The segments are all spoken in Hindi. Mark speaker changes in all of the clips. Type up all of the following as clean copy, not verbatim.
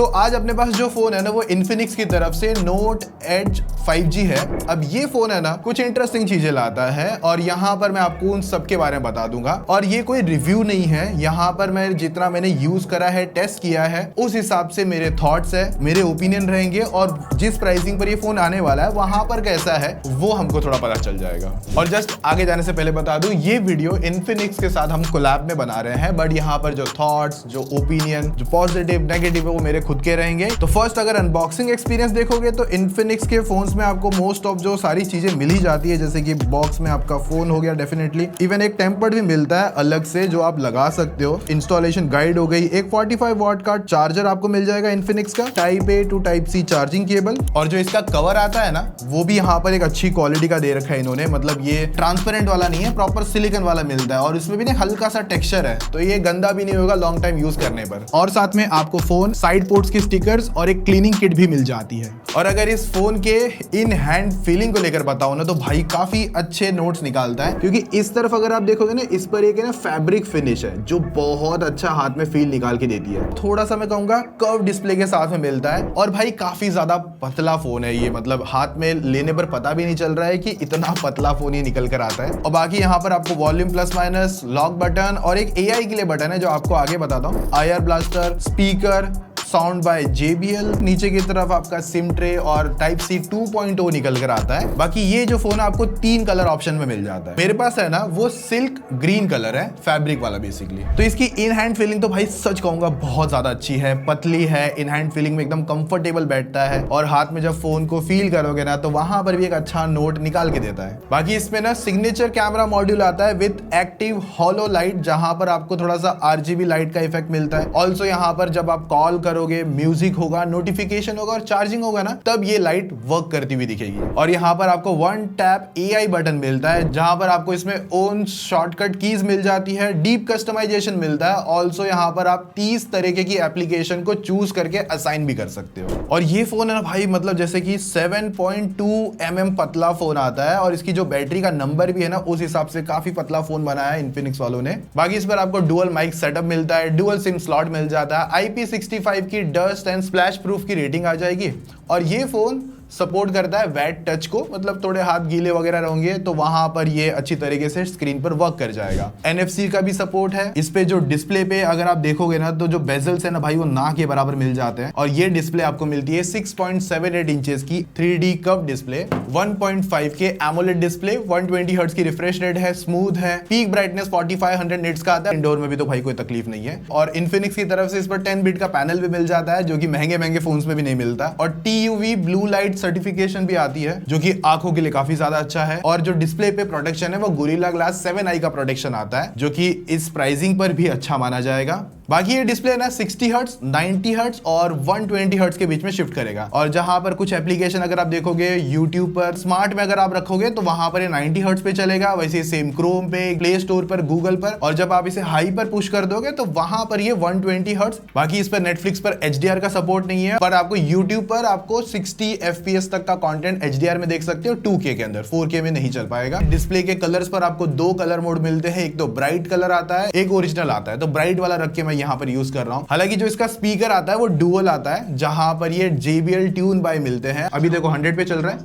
Speaker 1: तो आज अपने पास जो फोन है ना वो इन्फिनिक्स की तरफ से नोट एज 5G है। अब ये फोन है ना कुछ इंटरेस्टिंग चीजें लाता है और यहाँ पर मैं आपको उन सब के बारे में बता दूंगा। और ये कोई रिव्यू नहीं है, यहाँ पर मैं जितना मैंने यूज करा है, टेस्ट किया है, उस हिसाब से मेरे थॉट्स है, मेरे ओपिनियन रहेंगे और जिस प्राइसिंग पर ये फोन आने वाला है वहां पर कैसा है वो हमको थोड़ा पता चल जाएगा। और जस्ट आगे जाने से पहले बता दूं ये वीडियो इन्फिनिक्स के साथ हम कोलैब में बना रहे हैं, बट यहाँ पर जो थॉट्स, जो ओपिनियन, जो पॉजिटिव नेगेटिव है वो मेरे खुद के रहेंगे। तो फर्स्ट अगर अनबॉक्सिंग एक्सपीरियंस देखोगे तो इन्फिनिक्स के फोन्स में आपको मोस्ट ऑफ जो सारी चीजें मिल ही जाती है, जैसे कि बॉक्स में आपका फोन हो गया डेफिनेटली, इवन एक टेम्पर्ड भी मिलता है अलग से जो आप लगा सकते हो, इंस्टॉलेशन गाइड हो गई, एक 45 वॉट का चार्जर आपको मिल जाएगा इन्फिनिक्स का, type A to type C charging cable, और जो इसका कवर आता है ना वो भी यहाँ पर एक अच्छी क्वालिटी का दे रखा है इन्होंने, मतलब ये ट्रांसपेरेंट वाला नहीं है, प्रॉपर सिलिकॉन वाला मिलता है और इसमें भी हल्का सा टेक्सचर है, तो ये गंदा भी नहीं होगा लॉन्ग टाइम यूज करने पर। और साथ में आपको फोन, साइड पोर्ट्स की स्टिकर्स और एक क्लीनिंग किट भी मिल जाती है। और अगर इस फोन के इन हैंड फीलिंग को लेकर बताऊं ना तो भाई काफी अच्छे नोट्स निकालता है, क्योंकि इस तरफ अगर आप देखोगे ना इस पर एक है ना फैब्रिक फिनिश है जो बहुत अच्छा हाथ में फील निकाल के देती है। थोड़ा सा मैं कहूंगा कर्व डिस्प्ले के साथ में मिलता है और भाई काफी ज्यादा पतला फोन है ये, मतलब हाथ में लेने पर पता भी नहीं चल रहा है कि इतना पतला फोन ही निकल कर आता है। और बाकी यहाँ पर आपको volume plus minus, lock button और एक AI के लिए बटन है जो आपको आगे बताता हूँ, IR blaster, speaker, sound bye JBL, नीचे की तरफ आपका सिम ट्रे और टाइप C 2.0 निकल कर आता है। बाकी ये जो फोन आपको 3 कलर ऑप्शन में मिल जाता है, मेरे पास है ना वो सिल्क ग्रीन कलर है, फैब्रिक वाला बेसिकली। तो इसकी इन हैंड फीलिंग तो भाई सच कहूंगा बहुत ज्यादा अच्छी है, पतली है, इन हैंड फीलिंग में एकदम कंफर्टेबल बैठता है और हाथ में जब फोन को फील करोगे ना तो वहां पर भी एक अच्छा नोट निकाल के देता है। बाकी इसमें ना सिग्नेचर कैमरा मॉड्यूल आता है विद एक्टिव हॉलो लाइट, जहां पर आपको थोड़ा सा RGB लाइट का इफेक्ट मिलता है। ऑल्सो यहाँ पर जब आप कॉल करोगे, म्यूजिक होगा, नोटिफिकेशन होगा और चार्जिंग होगा ना तब ये लाइट वर्क करती हुई दिखेगी। और यहाँ पर आपको वन टैप AI बटन मिलता है जहां पर आपको इसमें ओन शॉर्टकट कीज मिल जाती है, डीप कस्टमाइजेशन मिलता है। ऑल्सो यहाँ पर आप 30 तरीके की एप्लीकेशन को चूज करके असाइन भी कर सकते हो। और ये फोन है ना भाई मतलब जैसे कि 7.2 mm पतला फोन आता है और इसकी जो बैटरी का नंबर भी है ना उस हिसाब से काफी पतला फोन बनाया है इन्फिनिक्स वालों ने। बाकी इस पर आपको डुअल माइक सेटअप मिलता है, डुअल सिम स्लॉट मिल जाता है, IP65 की डस्ट एंड स्प्लैश प्रूफ की रेटिंग आ जाएगी। और ये फोन सपोर्ट करता है वेट टच को, मतलब थोड़े हाथ गीले वगैरह रहेंगे तो वहां पर ये अच्छी तरीके से स्क्रीन पर वर्क कर जाएगा। NFC का भी सपोर्ट है इस पे। जो डिस्प्ले पे अगर आप देखोगे ना तो जो बेजल्स है ना भाई वो ना के बराबर मिल जाते हैं। और ये डिस्प्ले आपको मिलती है 6.78 इंचेस की 3D कर्व डिस्प्ले, 1.5 के एमोलेड डिस्प्ले, 120 हर्ट्ज की रिफ्रेश रेट है, स्मूथ है, पीक ब्राइटनेस 4500 निट्स का आता है, इंडोर में भी तो भाई कोई तकलीफ नहीं है। और इन्फिनिक्स की तरफ से इस पर 10 बिट का पैनल भी मिल जाता है जो कि महंगे फोन्स में भी नहीं मिलता। और TUV ब्लू लाइट सर्टिफिकेशन भी आती है जो कि आंखों के लिए काफी ज्यादा अच्छा है। और जो डिस्प्ले पे प्रोटेक्शन है वो गोरिल्ला ग्लास 7i का प्रोटेक्शन आता है जो कि इस प्राइसिंग पर भी अच्छा माना जाएगा। बाकी ये डिस्प्ले ना 60 हर्ट्ज, 90 हर्ट्ज और 120 हर्ट्ज के बीच में शिफ्ट करेगा। और जहां पर कुछ एप्लीकेशन अगर आप देखोगे YouTube पर स्मार्ट में अगर आप रखोगे तो वहां पर ये 90 हर्ट्ज पे चलेगा, वैसे सेम क्रोम पे, प्ले स्टोर पर, गूगल पर। और जब आप इसे हाई पर पुश कर दोगे तो वहां पर ये 120 हर्ट्ज। बाकी इस पर नेटफ्लिक्स पर HDR का सपोर्ट नहीं है, पर आपको YouTube पर आपको 60 FPS तक का कंटेंट HDR में देख सकते हो 2K के अंदर, 4K में नहीं चल पाएगा। डिस्प्ले के कलर्स पर आपको 2 कलर मोड मिलते हैं, एक तो ब्राइट कलर आता है, एक ओरिजिनल आता है। तो ब्राइट वाला रख के मैं यहाँ पर यूज कर रहा हूँ। हालांकि जो इसका स्पीकर आता है वो डुअल आता है जहां पर ये JBL ट्यून बाय मिलते हैं। अभी देखो 100 पे चल रहा है,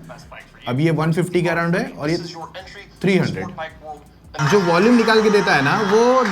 Speaker 1: अभी ये 150 के अराउंड है और ये 300। जो वॉल्यूम निकाल के देता है ना वो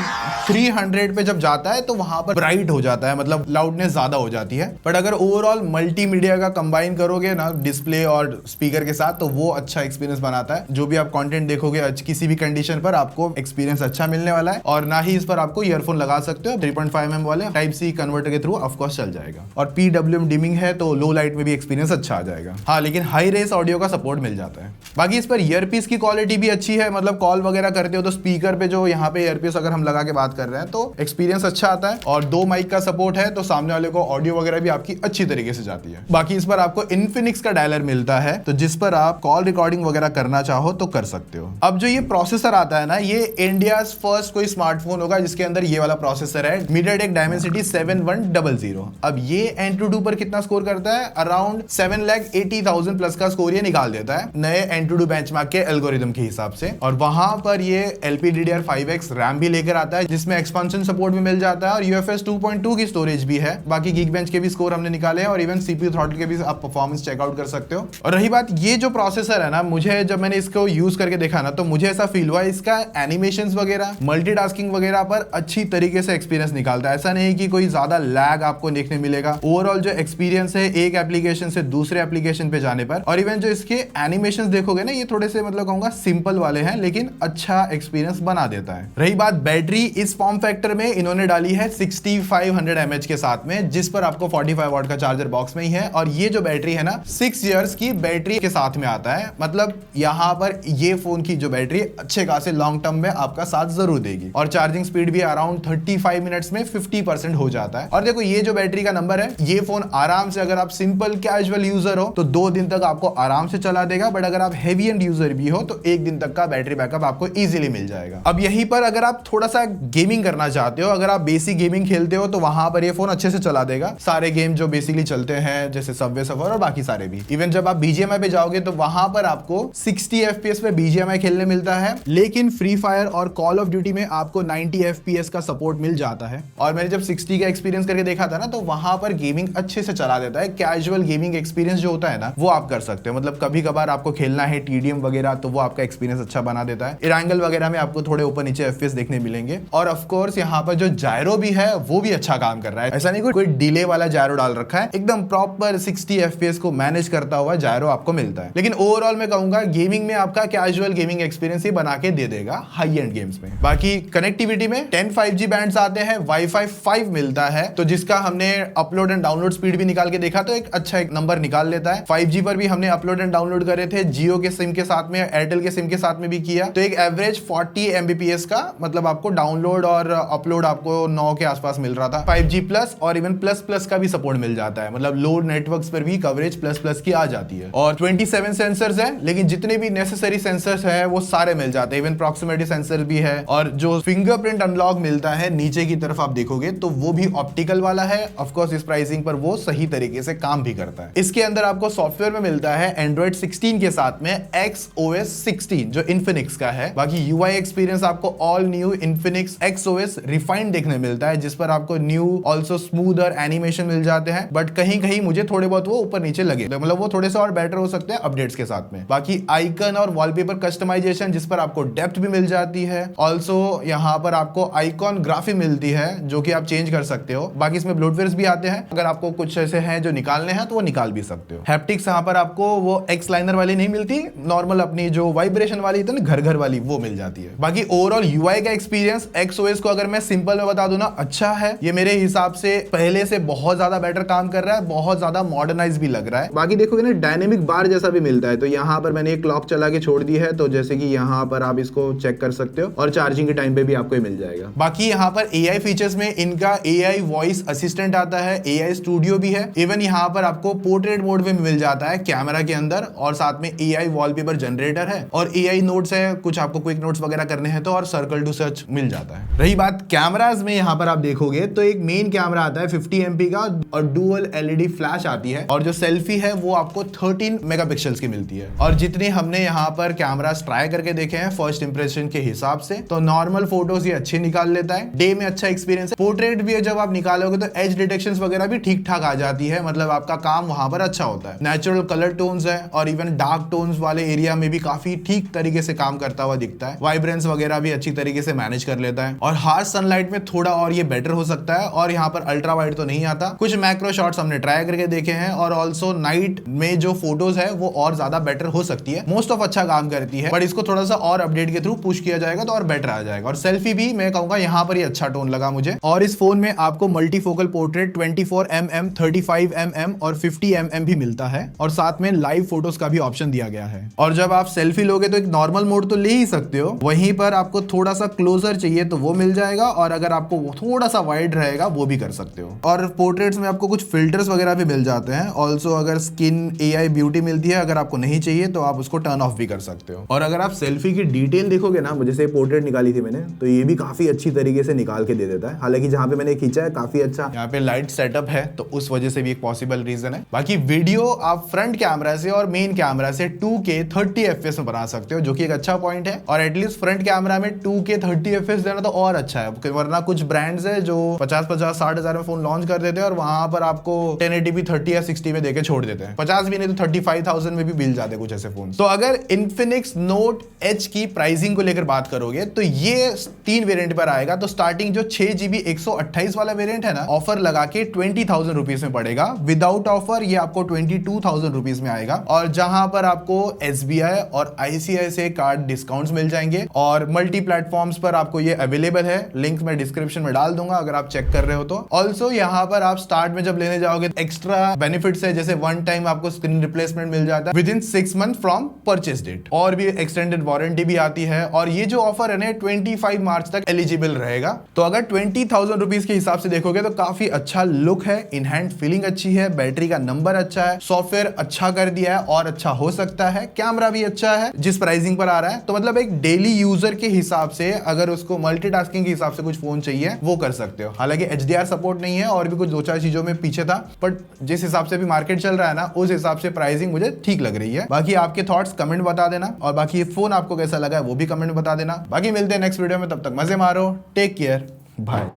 Speaker 1: 300 पे जब जाता है तो वहां पर ब्राइट हो जाता है, मतलब लाउडनेस ज्यादा हो जाती है। बट अगर ओवरऑल मल्टीमीडिया का कंबाइन करोगे ना डिस्प्ले और स्पीकर के साथ तो वो अच्छा एक्सपीरियंस बनाता है। जो भी आप कंटेंट देखोगे किसी भी कंडीशन पर आपको एक्सपीरियंस अच्छा मिलने वाला है। और ना ही इस पर आपको ईयरफोन लगा सकते हो, 3.5 mm वाले टाइप C कन्वर्टर के थ्रू ऑफकोर्स चल जाएगा। और PWM डिमिंग है तो लो लाइट में भी एक्सपीरियंस अच्छा आ जाएगा। हाँ, लेकिन हाई रेस ऑडियो का सपोर्ट मिल जाता है। बाकी इस पर ईयरपीस की क्वालिटी भी अच्छी है, मतलब कॉल वगैरह करते हो तो स्पीकर पे जो यहाँ पे ईयरपीस अगर हम लगा के बात कर रहे हैं तो एक्सपीरियंस अच्छा आता है। और 2 माइक का सपोर्ट है तो सामने वाले को ऑडियो वगैरह भी आपकी अच्छी तरीके से जाती है। बाकी इस पर आपको इन्फिनिक्स का डायलर मिलता है तो जिस पर आप कॉल रिकॉर्डिंग वगैरह करना चाहो तो कर सकते हो। अब जो ये प्रोसेसर आता है ना, ये इंडियाज फर्स्ट कोई स्मार्टफोन होगा जिसके अंदर ये वाला प्रोसेसर है, MediaTek Dimensity 7100। अब ये Antutu पर कितना स्कोर करता है, अराउंड 7,80,000 प्लस का स्कोर ये निकाल देता है नए Antutu बेंचमार्क के एल्गोरिथम के हिसाब से। और वहां पर ये LPDDR5X रैम भी लेकर आता है, जिसमें एक्सपेंशन सपोर्ट भी मिल जाता है और UFS 2.2 की स्टोरेज भी है। बाकी Geekbench के भी स्कोर हमने निकाले हैं और इवन CPU थ्रॉटल के भी आप परफॉर्मेंस चेकआउट कर सकते हो। और रही बात ये जो प्रोसेसर है ना, मुझे जब मैंने इसको यूज करके देखा ना, तो मुझे ऐसा फील हुआ इसका एनिमेशंस वगैरह, मल्टीटास्किंग वगैरह पर अच्छी तरीके से एक्सपीरियंस निकालता है। ऐसा नहीं कि कोई ज्यादा लैग आपको देखने मिलेगा। ओवरऑल जो एक्सपीरियंस है एक एप्लीकेशन से दूसरे एप्लीकेशन पे जाने पर, और इवन जो इसके एनिमेशंस देखोगे ना, ये थोड़े से मतलब कहूंगा सिंपल वाले हैं, लेकिन अच्छा एक्सपीरियंस बना देता है। रही बात बैटरी, इस फॉर्म फैक्टर में इन्होंने डाली है 6500 mAh के साथ में, जिस पर आपको 45 वाट का चार्जर बॉक्स में ही है। और ये जो बैटरी है ना, 6 इयर्स की बैटरी के साथ में आता है। मतलब यहां पर ये फोन की जो बैटरी अच्छे खासे लॉन्ग टर्म में आपका साथ जरूर देगी। और चार्जिंग स्पीड भी अराउंड 35 मिनट्स में 50% हो जाता है। और देखो ये जो बैटरी का नंबर है, ये फोन आराम से, अगर आप सिंपल कैजुअल यूजर हो तो 2 दिन तक आपको आराम से चला देगा। बट अगर आप हेवी एंड यूजर भी हो तो 1 दिन तक का बैटरी बैकअप आपको इजीली मिल जाएगा। अब यहीं पर अगर आप थोड़ा सा गेमिंग करना चाहते हो, अगर आप बेसिक गेमिंग खेलते हो, तो वहां पर ये फोन अच्छे से चला देगा सारे गेम जो बेसिकली चलते हैं, जैसे सबवे सफर और बाकी सारे भी। इवन जब आप BGMI पे जाओगे तो वहां पर आपको 60 FPS पे BGMI खेलने मिलता है, लेकिन फ्री फायर और कॉल ऑफ ड्यूटी में आपको 90 FPS का सपोर्ट मिल जाता है। और मैंने जब 60 का एक्सपीरियंस करके देखा था ना, तो वहां पर गेमिंग अच्छे से चला देता है। कैजुअल गेमिंग एक्सपीरियंस जो होता है ना, वो आप कर सकते हो। मतलब कभी कभार आपको खेलना है TDM वगैरह, तो वो आपका एक्सपीरियंस अच्छा बना देता है। इरेंगल वगैरह में आपको थोड़े ऊपर नीचे FPS देखने मिलेंगे। और ऑफ कोर्स यहाँ पर जो जायरो भी है वो भी अच्छा काम कर रहा है। ऐसा नहीं कोई डिले वाला जायरो डाल रखा है, एकदम प्रॉपर 60 FPS को मैनेज करता हुआ जायरो आपको मिलता है। लेकिन ओवरऑल मैं कहूंगा गेमिंग में आपका कैजुअल गेमिंग एक्सपीरियंस ही बना के दे देगा हाई एंड गेम्स में। बाकी कनेक्टिविटी में 10 5G बैंड्स आते हैं, वाईफाई 5 मिलता है, तो जिसका हमने अपलोड एंड डाउनलोड स्पीड भी निकाल के देखा तो एक अच्छा एक नंबर निकाल लेता है। 5G पर भी हमने अपलोड एंड डाउनलोड करे थे, जियो के सिम के साथ में, एयरटेल के सिम के साथ में भी किया, तो एक एवरेज 40 Mbps का मतलब आपको डाउनलोड और अपलोड आपको 9 के आसपास मिल रहा था। 5G प्लस और इवन प्लस प्लस का भी सपोर्ट मिल जाता है, मतलब लो नेटवर्क्स पर भी कवरेज प्लस प्लस की आ जाती है। और 27 सेंसर्स है, लेकिन जितने भी नेसेसरी सेंसर्स है वो सारे मिल जाते हैं। इवन प्रॉक्सिमिटी सेंसर भी है, और जो फिंगरप्रिंट अनलॉक मिलता है नीचे की तरफ आप देखोगे तो वो भी ऑप्टिकल वाला है। ऑफ कोर्स इस प्राइसिंग पर वो सही तरीके से काम भी करता है। इसके अंदर आपको सॉफ्टवेयर में मिलता है Android 16 के साथ में XOS 16 जो Infinix का है। बाकी UI एक्सपीरियंस आपको all new Infinix XOS refined देखने मिलता है, जिस पर आपको न्यू ऑल्सो स्मूदर एनिमेशन मिल जाते हैं। बट कहीं कहीं मुझे थोड़े बहुत वो ऊपर नीचे लगे, मतलब वो थोड़े से और बेटर हो सकते हैं अपडेट्स के साथ में। बाकी आइकन और वॉलपेपर कस्टमाइजेशन, जिस पर आपको डेप्थ भी मिल जाती है। ऑल्सो यहाँ पर आपको आइकॉन ग्राफी मिलती है जो कि आप चेंज कर सकते हो। बाकी इसमें ब्लोटवेयर्स भी आते हैं, अगर आपको कुछ ऐसे हैं जो निकालने हैं तो वो निकाल भी सकते हो। हैप्टिक्स यहाँ पर आपको वो एक्स लाइनर वाली नहीं मिलती, नॉर्मल अपनी जो वाइब्रेशन वाली थी ना, घर घर वाली, वो मिल जाती है। बाकी ओवरऑल UI का एक्सपीरियंस XOS को अगर मैं सिंपल में बता दूं ना, अच्छा है। ये मेरे हिसाब से पहले से बहुत ज्यादा बेटर काम कर रहा है, बहुत ज्यादा मॉडर्नाइज भी लग रहा है। बाकी देखोगे ना, डायनेमिक बार जैसा भी मिलता है, तो यहाँ पर मैंने एक क्लॉक चला के छोड़ दी है, तो जैसे कि यहाँ पर आप इसको चेक कर सकते हो, और चार्जिंग के टाइम पे भी आपको मिल जाएगा। बाकी यहाँ पर AI फीचर्स में इनका AI वॉइस असिस्टेंट आता है, AI स्टूडियो भी है। इवन यहाँ पर आपको पोर्ट्रेट मोड में मिल जाता है कैमरा के अंदर, और साथ में AI वॉलपेपर जनरेटर है, और AI नोट्स है, कुछ आपको क्विक नोट्स वगैरह करने हैं तो, और सर्कल टू सर्च मिल जाता है। रही बात कैमराज में, यहाँ पर आप देखोगे तो एक मेन कैमरा आता है 50 MP का, और डुअल LED फ्लैश आती है, और जो सेल्फी है वो आपको 13 मेगापिक्सल्स की मिलती है। और जितने हमने यहाँ पर कैमरास ट्राई करके देखे हैं फर्स्ट इंप्रेशन के हिसाब से, तो नॉर्मल फोटोज ये अच्छे निकाल लेता है, डे में अच्छा एक्सपीरियंस है। पोर्ट्रेट भी जब आप निकालोगे तो एज डिटेक्शंस वगैरह भी ठीक ठाक आ जाती है, मतलब आपका काम वहां पर अच्छा होता है। नेचुरल कलर टोन्स है, और इवन डार्क टोन्स वाले एरिया में भी काफी ठीक तरीके से काम करता हुआ दिखता है। वाइब्रेंस वगैरह भी अच्छी तरीके से मैनेज कर लेता है, और हार्श सनलाइट में थोड़ा और ये बेटर हो सकता है। और यहाँ पर अल्ट्रा वाइड तो नहीं आता, कुछ मैक्रो शॉट्स हमने ट्राई करके देखे हैं, और ऑल्सो नाइट में जो फोटोज है वो और ज्यादा बेटर हो सकती है। मोस्ट ऑफ अच्छा काम करती है, बट इसको थोड़ा सा और अपडेट के थ्रू पुश किया जाएगा तो और बेटर आ जाएगा। और सेल्फी भी मैं कहूंगा यहाँ पर ही अच्छा टोन लगा मुझे। और इस फोन में आपको मल्टीफोकल पोर्ट्रेट 24mm, 35mm और 50mm भी मिलता है, और साथ में लाइव फोटोज का भी ऑप्शन दिया गया है। और जब आप सेल्फी लोगे तो एक नॉर्मल मोड तो ले ही सकते हो, वहीं पर आपको थोड़ा सा क्लोजर चाहिए तो वो मिल जाएगा, और अगर आपको थोड़ा सा वाइड रहेगा वो भी कर सकते हो। और पोर्ट्रेट्स में आपको कुछ फिल्टर्स वगैरह भी मिल जाते हैं। ऑल्सो अगर स्किन AI ब्यूटी मिलती है, अगर आपको नहीं चाहिए तो आप उसको टर्न ऑफ भी कर सकते हो। और अगर आप सेल्फी की डिटेल देखोगे ना, जैसे पोर्ट्रेट निकाली थी मैंने, तो ये भी काफी अच्छी तरीके से निकाल के दे देता है। हालांकि जहां पे मैंने खींचा है काफी अच्छा यहाँ पे लाइट सेटअप है, तो उस वजह से भी एक पॉसिबल रीजन है। बाकी वीडियो आप फ्रंट कैमरा से और मेन कैमरा से 2K 30 FPS में बना सकते हो, जो कि एक अच्छा पॉइंट है। और एटलीस्ट फ्रंट कैमरा में 2K 30 FPS देना तो और अच्छा है, वरना कुछ ब्रांड्स है जो 50-50 60,000 में फोन लॉन्च कर देते हैं और वहां पर आपको 1080p 30 या 60 में देके छोड़ देते हैं। 50 भी नहीं तो 35,000 में भी मिल जाते कुछ ऐसे फोन। तो अगर Infinix Note Edge की प्राइसिंग को लेकर बात करोगे तो ये 3 वेरिएंट पर आएगा। तो स्टार्टिंग जो 6GB 128 वाला वेरिएंट है ना, ऑफर लगा के 20,000 रुपीज में पड़ेगा। विदाउट ऑफर ये आपको 22,000 रुपीज में आएगा, और जहां पर आपको SBI और ICICI कार्ड डिस्काउंट्स मिल जाएंगे और मल्टी प्लेटफॉर्म्स पर आपको ये अवेलेबल है। लिंक मैं डिस्क्रिप्शन में डाल दूंगा अगर आप चेक कर रहे हो तो। ऑल्सो यहाँ पर आप स्टार्ट में जब लेने जाओगे एक्स्ट्रा बेनिफिट्स है, जैसे वन टाइम आपको स्क्रीन रिप्लेसमेंट मिल जाता है within 6 month from purchase date, और भी एक्सटेंडेड वारंटी भी आती है। और ये जो ऑफर है ना 25 मार्च तक एलिजिबल रहेगा। तो अगर 20,000 रुपीज के हिसाब से देखोगे तो काफी अच्छा लुक है, इन हैंड फीलिंग अच्छी है, बैटरी का नंबर अच्छा है, सॉफ्टवेयर अच्छा कर दिया है और अच्छा हो सकता है, कैमरा भी अच्छा है जिस प्राइसिंग पर आ रहा है। तो मतलब एक डेली यूजर के हिसाब से अगर उसको मल्टीटास्किंग के हिसाब से कुछ फोन चाहिए वो कर सकते हो। हालांकि HDR सपोर्ट नहीं है और भी कुछ 2-4 चीजों में पीछे था, बट जिस हिसाब से भी मार्केट चल रहा है ना उस हिसाब से प्राइसिंग मुझे ठीक लग रही है। बाकी आपके थॉट्स कमेंट बता देना, और बाकी ये फोन आपको कैसा लगा है वो भी कमेंट बता देना। बाकी मिलते हैं नेक्स्ट वीडियो में, तब तक मजे मारो, टेक केयर, बाय।